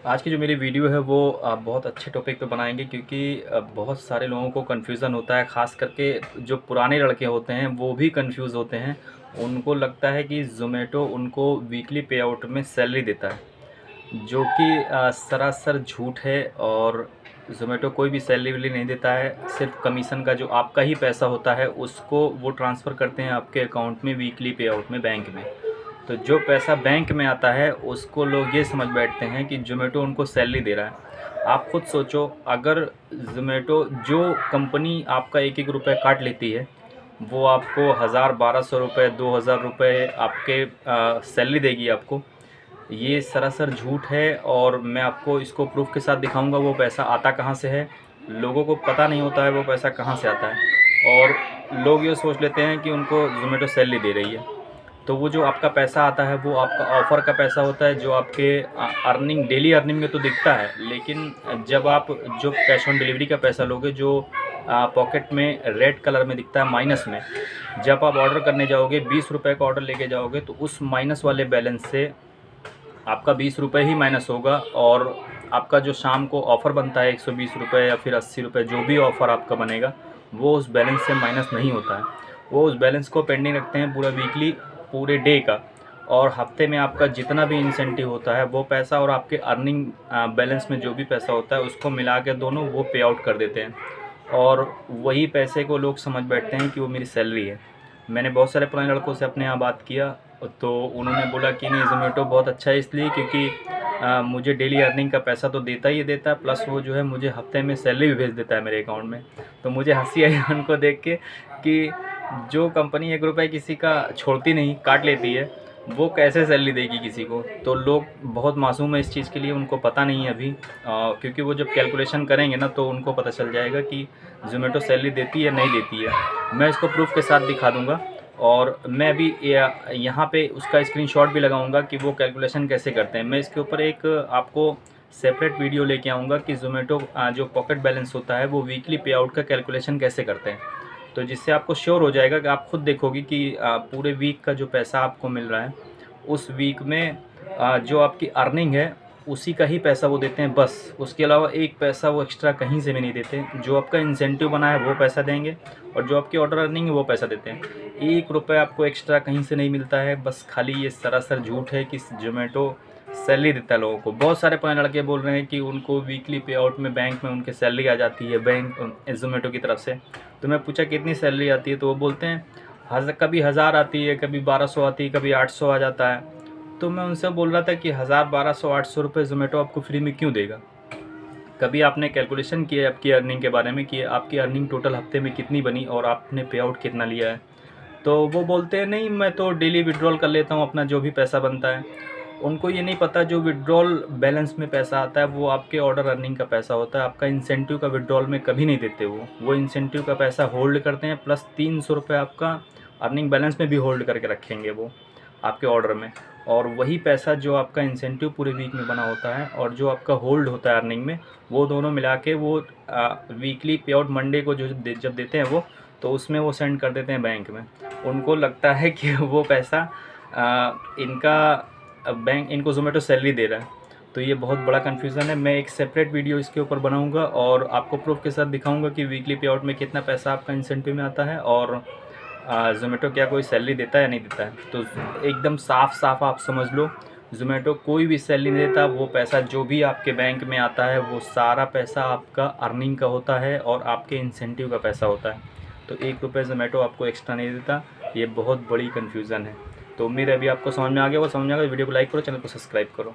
आज की जो मेरी वीडियो है वो बहुत अच्छे टॉपिक पे बनाएंगे क्योंकि बहुत सारे लोगों को कन्फ्यूज़न होता है। ख़ास करके जो पुराने लड़के होते हैं वो भी कन्फ्यूज़ होते हैं। उनको लगता है कि ज़ोमैटो उनको वीकली पे आउट में सैलरी देता है, जो कि सरासर झूठ है। और ज़ोमैटो कोई भी सैलरी वैलरी नहीं देता है। सिर्फ कमीशन का जो आपका ही पैसा होता है उसको वो ट्रांसफ़र करते हैं आपके अकाउंट में वीकली पे आउट में, बैंक में। तो जो पैसा बैंक में आता है उसको लोग ये समझ बैठते हैं कि ज़ोमैटो उनको सैलरी दे रहा है। आप खुद सोचो, अगर ज़ोमैटो जो कंपनी आपका एक एक रुपये काट लेती है वो आपको 1000 1200 रुपये 2000 रुपये आपके सैलरी देगी आपको, ये सरासर झूठ है। और मैं आपको इसको प्रूफ के साथ दिखाऊंगा वो पैसा आता कहाँ से है। लोगों को पता नहीं होता है वो पैसा कहाँ से आता है, और लोग ये सोच लेते हैं कि उनको ज़ोमैटो सैलरी दे रही है। तो वो जो आपका पैसा आता है वो आपका ऑफ़र का पैसा होता है, जो आपके अर्निंग, डेली अर्निंग में तो दिखता है। लेकिन जब आप जो कैश ऑन डिलीवरी का पैसा लोगे, जो पॉकेट में रेड कलर में दिखता है माइनस में, जब आप ऑर्डर करने जाओगे 20 रुपये का ऑर्डर लेके जाओगे तो उस माइनस वाले बैलेंस से आपका 20 रुपये ही माइनस होगा। और आपका जो शाम को ऑफ़र बनता है 120 रुपये या फिर 80 रुपये, जो भी ऑफ़र आपका बनेगा वो उस बैलेंस से माइनस नहीं होता है। वो उस बैलेंस को पेंडिंग रखते हैं पूरा वीकली, पूरे डे का। और हफ्ते में आपका जितना भी इंसेंटिव होता है वो पैसा और आपके अर्निंग बैलेंस में जो भी पैसा होता है उसको मिला के दोनों वो पे आउट कर देते हैं। और वही पैसे को लोग समझ बैठते हैं कि वो मेरी सैलरी है। मैंने बहुत सारे पुराने लड़कों से अपने यहाँ बात किया तो उन्होंने बोला कि नहीं, ज़ोमैटो बहुत अच्छा है इसलिए क्योंकि मुझे डेली अर्निंग का पैसा तो देता ही देता है, प्लस वो जो है मुझे हफ्ते में सैलरी भी भेज देता है मेरे अकाउंट में। तो मुझे हंसी आई उनको देख के कि जो कंपनी 1 रुपये किसी का छोड़ती नहीं, काट लेती है, वो कैसे सैलरी देगी किसी को। तो लोग बहुत मासूम है इस चीज़ के लिए, उनको पता नहीं है अभी। क्योंकि वो जब कैलकुलेशन करेंगे ना तो उनको पता चल जाएगा कि ज़ोमैटो सैलरी देती है नहीं देती है। मैं इसको प्रूफ के साथ दिखा दूँगा, और मैं अभी यहाँ पे उसका स्क्रीनशॉट भी लगाऊंगा कि वो कैलकुलेशन कैसे करते हैं। मैं इसके ऊपर एक आपको सेपरेट वीडियो लेके आऊँगा कि ज़ोमैटो जो पॉकेट बैलेंस होता है वो वीकली पे आउट का कैलकुलेशन कैसे करते हैं। तो जिससे आपको श्योर हो जाएगा कि आप खुद देखोगे कि पूरे वीक का जो पैसा आपको मिल रहा है उस वीक में जो आपकी अर्निंग है उसी का ही पैसा वो देते हैं बस। उसके अलावा एक पैसा वो एक्स्ट्रा कहीं से भी नहीं देते। जो आपका इंसेंटिव बना है वो पैसा देंगे, और जो आपकी ऑर्डर अर्निंग है वो पैसा देते हैं। 1 रुपये आपको एक्स्ट्रा कहीं से नहीं मिलता है। बस खाली ये सरासर झूठ है कि ज़ोमैटो सैलरी देता है लोगों को। बहुत सारे पुराने लड़के बोल रहे हैं कि उनको वीकली पे आउट में बैंक में उनके सैलरी आ जाती है, बैंक ज़ोमैटो की तरफ से। तो मैं पूछा कितनी सैलरी आती है, तो वो बोलते हैं कभी 1000 आती है, कभी 1200 आती है, कभी 800 आ जाता है। तो मैं उनसे बोल रहा था कि 1000 1200 800 रुपये ज़ोमैटो आपको फ्री में क्यों देगा। कभी आपने कैलकुलेशन किया है आपकी अर्निंग के बारे में कि आपकी अर्निंग टोटल हफ्ते में कितनी बनी और आपने पे आउट कितना लिया है। तो वो बोलते हैं नहीं, मैं तो डेली विड्रॉल कर लेता हूँ अपना जो भी पैसा बनता है। उनको ये नहीं पता जो विड्रॉल बैलेंस में पैसा आता है वो आपके ऑर्डर अर्निंग का पैसा होता है। आपका इंसेंटिव का विड्रॉल में कभी नहीं देते वो इंसेंटिव का पैसा होल्ड करते हैं, प्लस 300 रुपये आपका अर्निंग बैलेंस में भी होल्ड करके रखेंगे वो आपके ऑर्डर में। और वही पैसा जो आपका इंसेंटिव पूरे वीक में बना होता है और जो आपका होल्ड होता है अर्निंग में, वो दोनों मिला के वो वीकली पे आउट मंडे को जब देते हैं वो, तो उसमें वो सेंड कर देते हैं बैंक में। उनको लगता है कि वो पैसा इनका बैंक इनको ज़ोमैटो सैलरी दे रहा है। तो ये बहुत बड़ा कन्फ्यूज़न है। मैं एक सेपरेट वीडियो इसके ऊपर बनाऊंगा और आपको प्रूफ के साथ दिखाऊंगा कि वीकली पे आउट में कितना पैसा आपका इंसेंटिव में आता है, और ज़ोमैटो क्या कोई सैलरी देता है या नहीं देता है। तो एकदम साफ साफ आप समझ लो, ज़ोमैटो कोई भी सैलरी नहीं देता। वो पैसा जो भी आपके बैंक में आता है वो सारा पैसा आपका अर्निंग का होता है और आपके इंसेंटिव का पैसा होता है। तो 1 रुपये ज़ोमैटो आपको एक्स्ट्रा नहीं देता। ये बहुत बड़ी कन्फ्यूज़न है। तो उम्मीद है अभी आपको समझ में आ गया। वो समझ में आ गया, वीडियो को लाइक करो, चैनल को सब्सक्राइब करो।